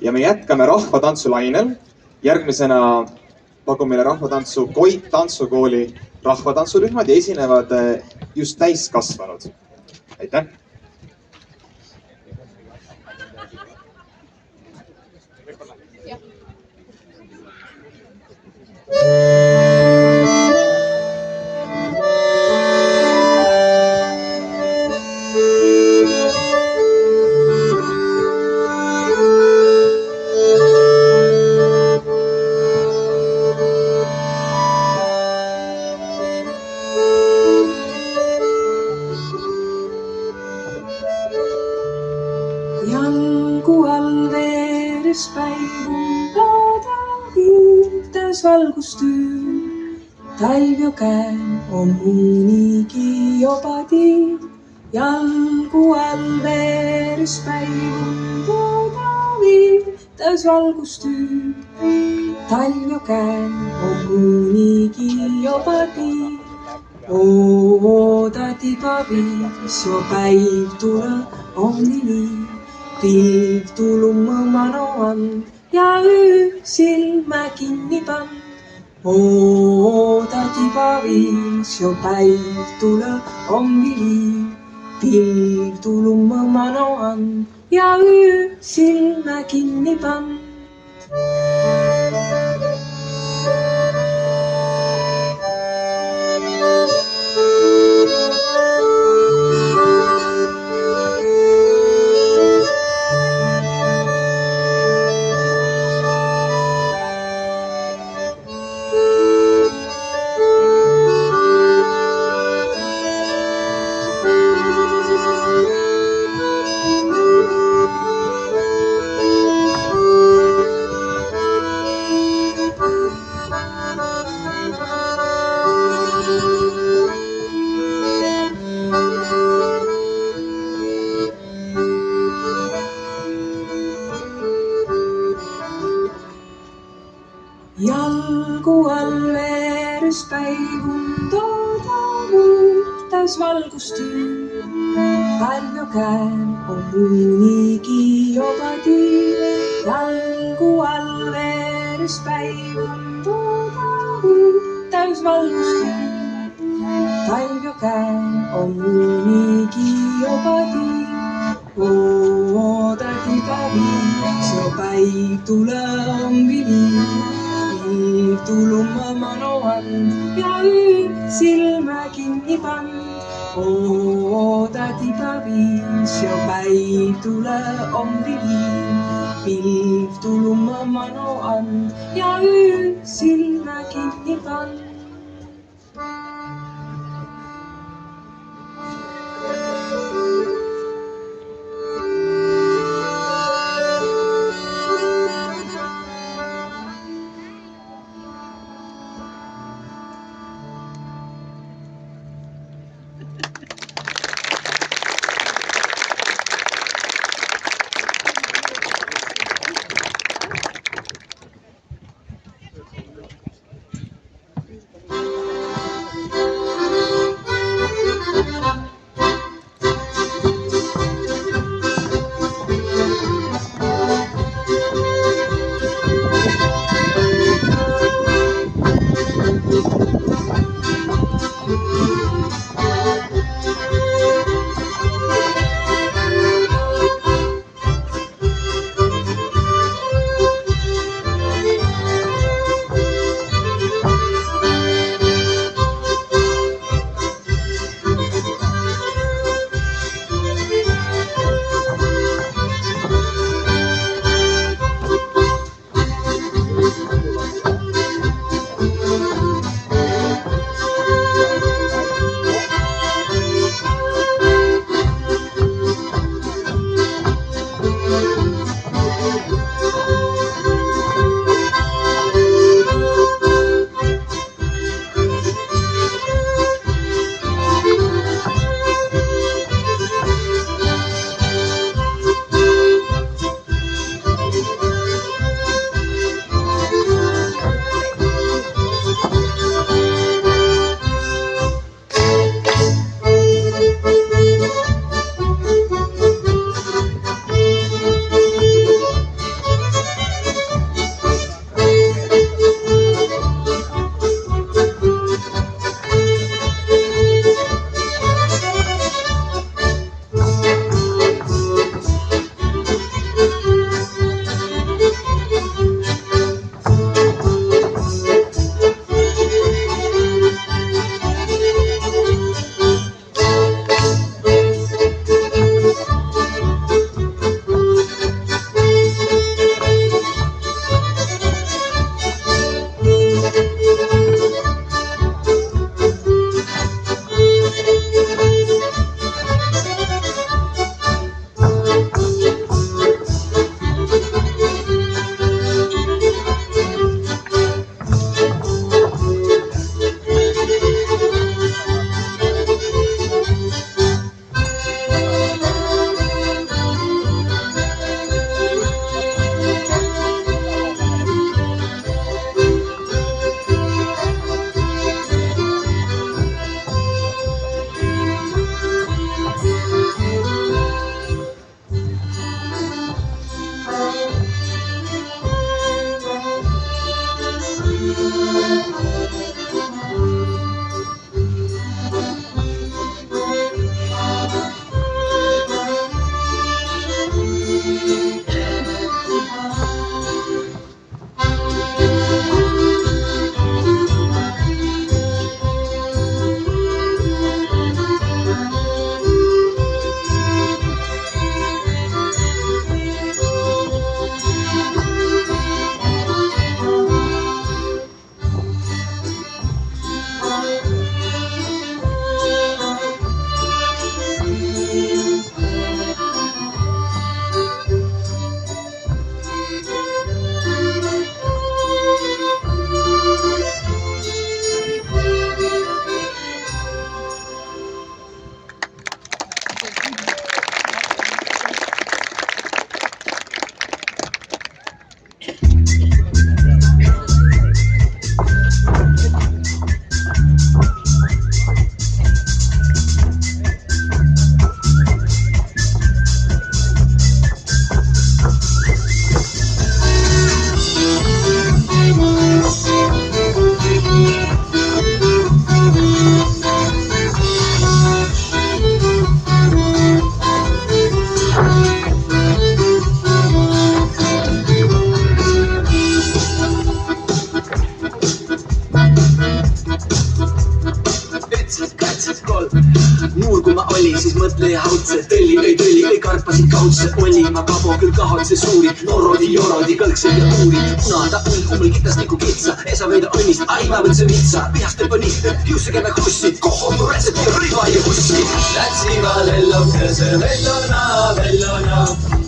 ja me jätkame rahvatantsulainel. Järgmisena pakun meile rahvatantsu Koit tantsukooli rahvatantsurühmad ja esinevad just täiskasvanud. Aitäh! Jalgu all veeres päivundada viirtes valgustüür. Talv jo käem on muunigi obadi. Jalgu all veeres päivundada viirtes valgustüür. Talv jo käem on muunigi obadi. Oodati pavis jo päiv tule on nii. Pilv tuluma manoan ja öö silmä kinni pann. Oodati pavis jo päiv tule on vili. Pilv tuluma manoan ja öö silmä kinni pann. Jalgu all veeres päivundada viirtes valgustüür. Talv jo käem on muunigi obadi. Jalgu all veeres päivundada viirtes valgustüür. Talv jo käem on muunigi obadi. Oodati pavis jo päiv tule on vili. Pilv tuluma manoan ja öö silmä kinni pann. Oodati pavis jo päiv tule on vili. Pilv tuluma manoan ja öö silmä kinni pann. mõtle ja haudse, tõlli, ei karpasid kaudse, oli ma kabo küll kahatse suuri, norodi, kõlksed ja tuuri, punada mul kitasniku kitsa, esa veida õnnist, aina võtse vitsa, vihast teeb nii, kiusageme krussi, kohotu retsept ja rõiva ja kussi. Lätsima lellokese, vellona,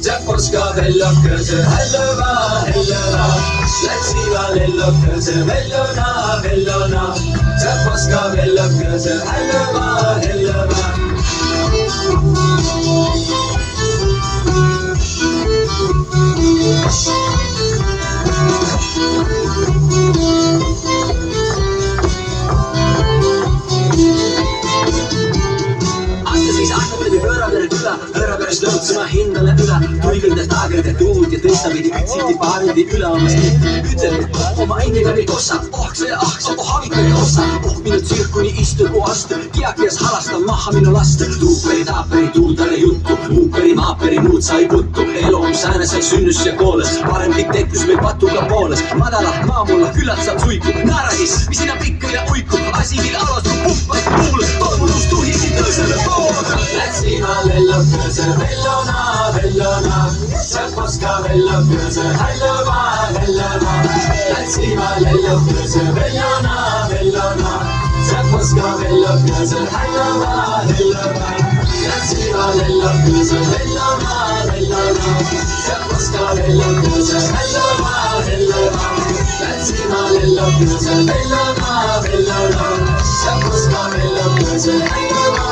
Tšepovska vellokese, hellova, Lätsima lellokese, vellona, Tšepovska vellokese, hellova. Pöörapärast lõutsema hindale üle, tuigaldest aegade tuud ja tõstavidi ütsiti paaridi üle oma stiit. Ütleb, oma endiga ei kossa, see, havika ei ossa. Minu tsirkuni istugu astu, kiakias halastab maha minu last. Tuuperi, taaperi, tuudale juttu, muuperi, maaperi, muud sai puttu. Elu on säänese sünnus ja kooles, parem kõik tekkus meil patuga pooles. Madala maamulla küllalt saab suiku, naaragis, mis sinna pikka ja uiku. Asi, mille alas on puhvaid kuulus, tolmunus tuhisi tõsele poole. Lätsima lellokese, vellona, Tšepovska vellokese, hellova. Lätsima lellokese, vellona, Tšepovska vellokese, hellova. Lätsima lellokese, vellona, Tšepovska vellokese, hellova. Lätsima lellokese, vellona, Tšepovska vellokese, hellova.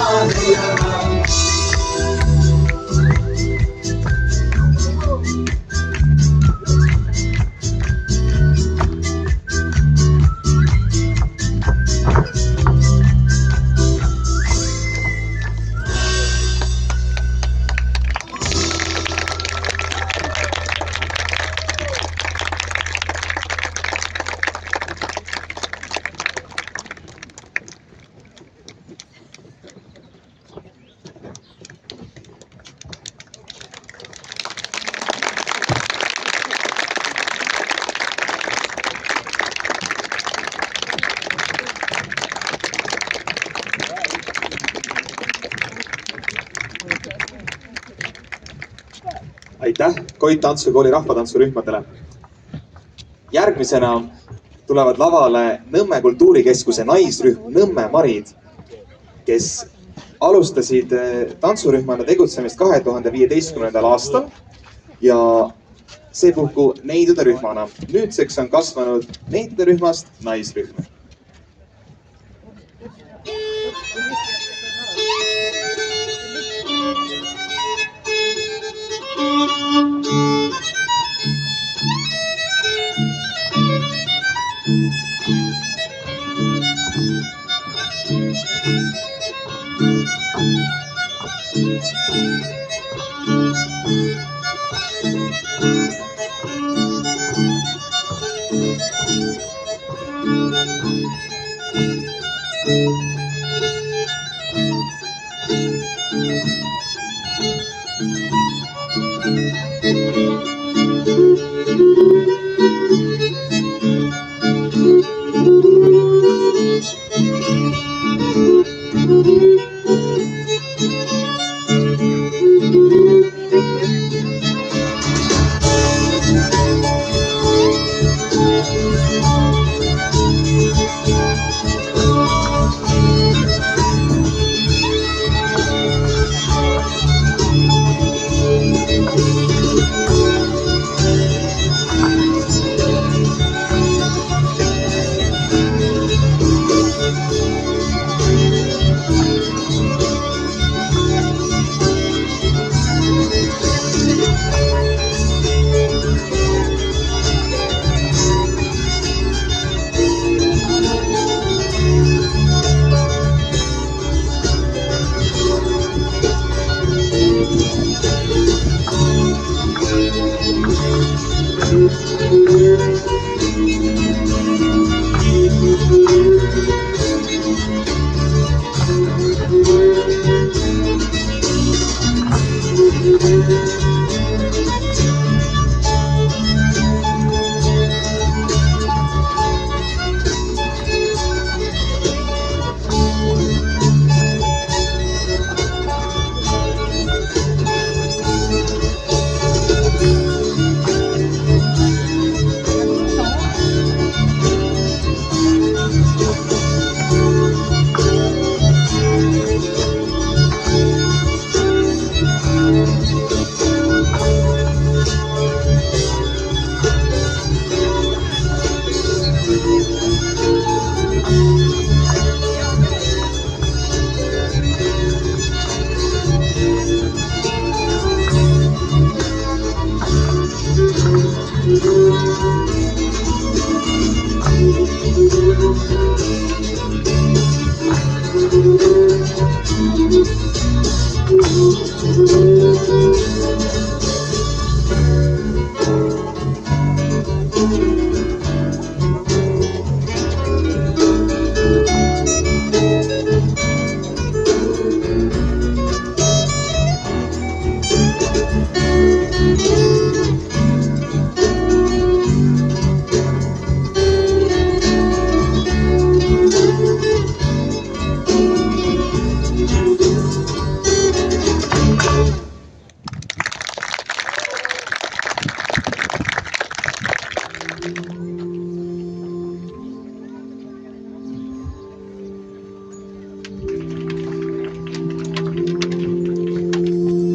Aitäh Koit tantsukooli rahvatantsurühmadele. Järgmisena tulevad lavale Nõmme kultuurikeskuse naisrühm Nõmme Marid, kes alustasid tantsurühmana tegutsemist 2015. aastal ja seepuhku neidude rühmana. Nüüdseks on kasvanud neidude rühmast naisrühm.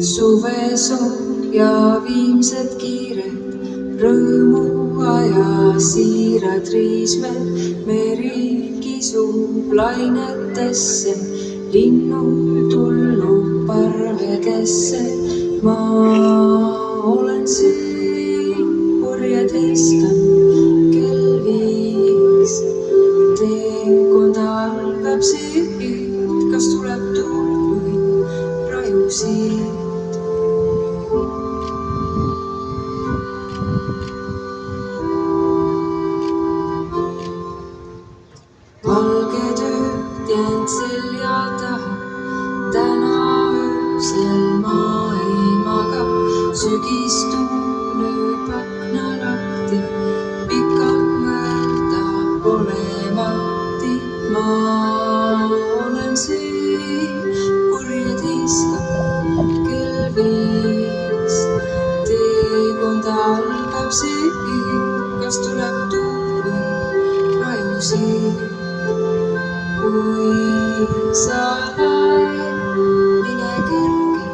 Suvesoov ja viimsed kiired rõõmuaja siirad riismed, meri kisub lainetesse, linnud tulnud parvedesse. Ma olen siin, purjed viskan, kell 5. Teekond algab siit, kas tuleb tuul või raju siit. Valged ööd jäänud selja taha, täna öösel ma ei maga. Sügistuul lööb akna lahti, pikalt mõelda pole mahti. Ma olen siin, purjed viskan, kell 5. Teekond algab siit, kas tuleb tuul või raju siit. Kui sa lähed, mine kergelt,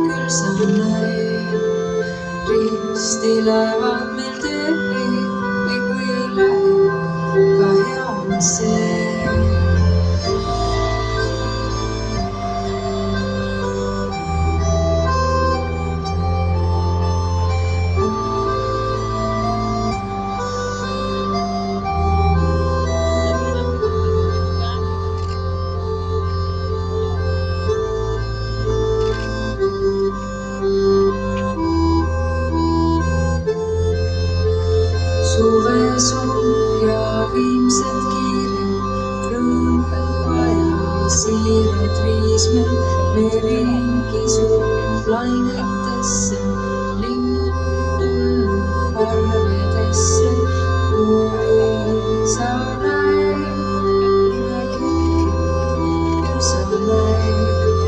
küll sa näed, risti lähevad meil teed või kui ei lähe, ka hea on see. Suvesoov ja viimsed kiired rõõmuaja siirad riismed, meri kisub lainetesse, linnud tulnud parvedesse. Kui sa näed, mine kergelt, küll sa näed,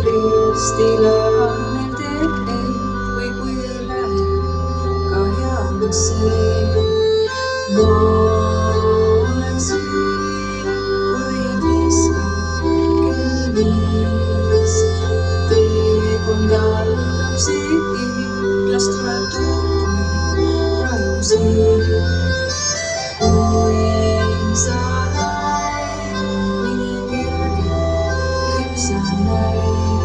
risti lähevad meil teed või kui ei lähe, ka hea on see. Ma olen siin, purjed viskan, kell 5. Teekond algab siit, las tuleb tuul või raju siit. Kui sa näed, mine kergelt, küll sa näed,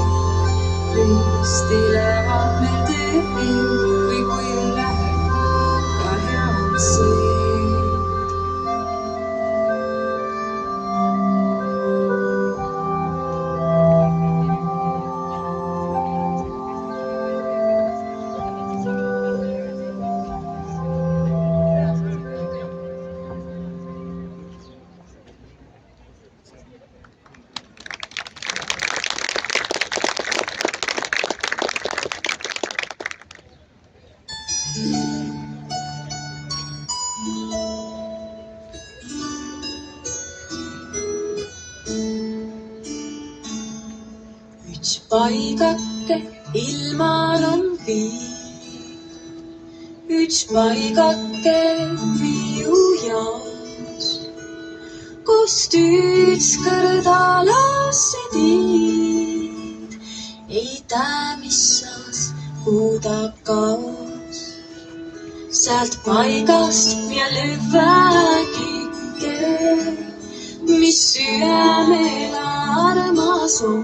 risti lähevad meil teed või kui ei lähe, ka hea on see. Üks paigake ilmal on viib, üks paigake viiujaos, kus tüüts kõrdalasse tiid, ei tea, mis saas kuudakaos. Sealt paigast jälle vägike, mis süämel armas on.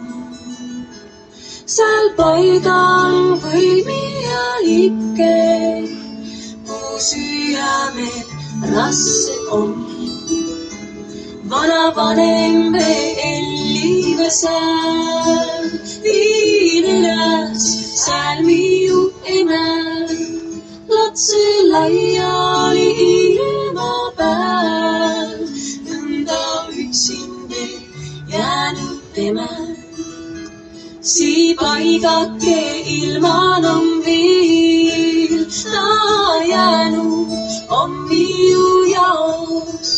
Seal paigal võib minna ikke, rasse on. Vanavanem Ellive sääl, viin üles, sääl miu ime. Lapse laiali ilmapäev, nõnda üksinde jäänud tema. Sii paigake ilman on viil, ta jäänud on miu jaos.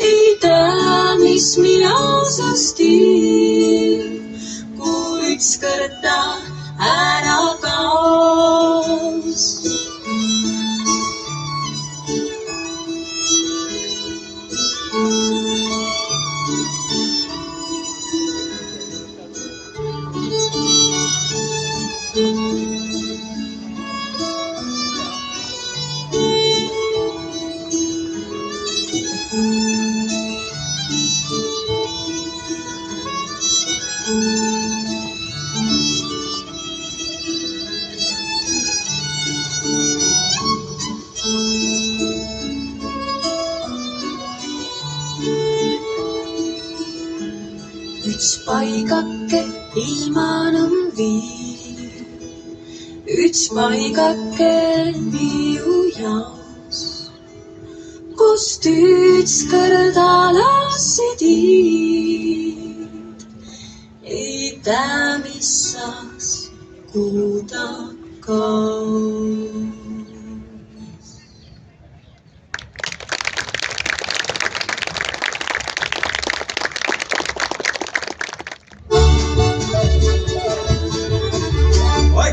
Ei tea, mis mina sast tiib, kui ükskord ta ära kaos. Üts paigake ilman on viil, üts paigake miu jaos, kust ükskord alasid iid. Ei tea, mis saaks, kuhu ta kaos.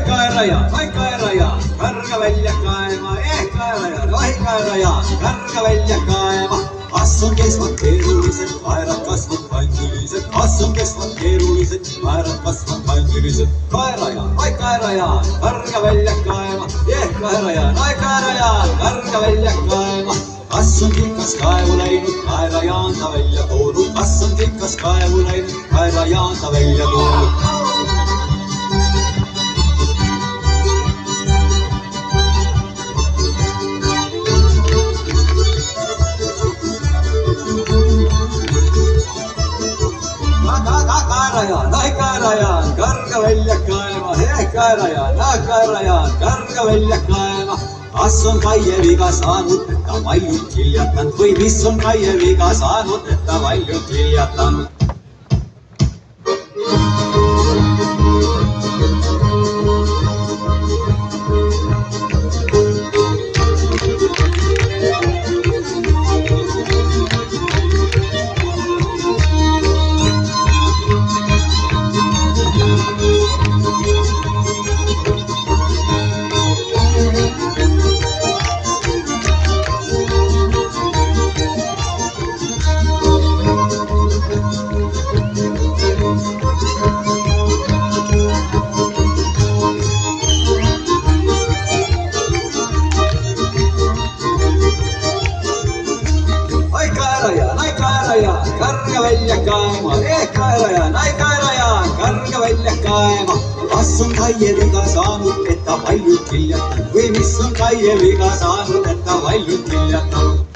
Kaeraja, karga välja kaema, kaeraja, karga välja kaema. Kas on kesvad keerulised, kaerad kasvad kandilised, kas on kesvad keerulised, kaerad kasvad kandilised. Kaeraja, karga välja kaema, kaeraja, karga välja kaema. Kas on tikas kaevu läinud, kaerajaan ta välja toonud, kas on tikas kaevu läinud, kaerajaan ta välja toonud. Kaerajaan, karga välja kaema, kaerajaan, karga välja kaema. Kas on Kaie viga saanud, et ta valjult hiljatanud või mis on Kaie viga saanud, et ta valjult hiljatanud? Karga välja kaema, kaerajaan, karga välja kaema. Kas on Kaie viga saanud, et ta valjult hiljatanud või mis on Kaie viga saanud, et ta valjult hiljatanud?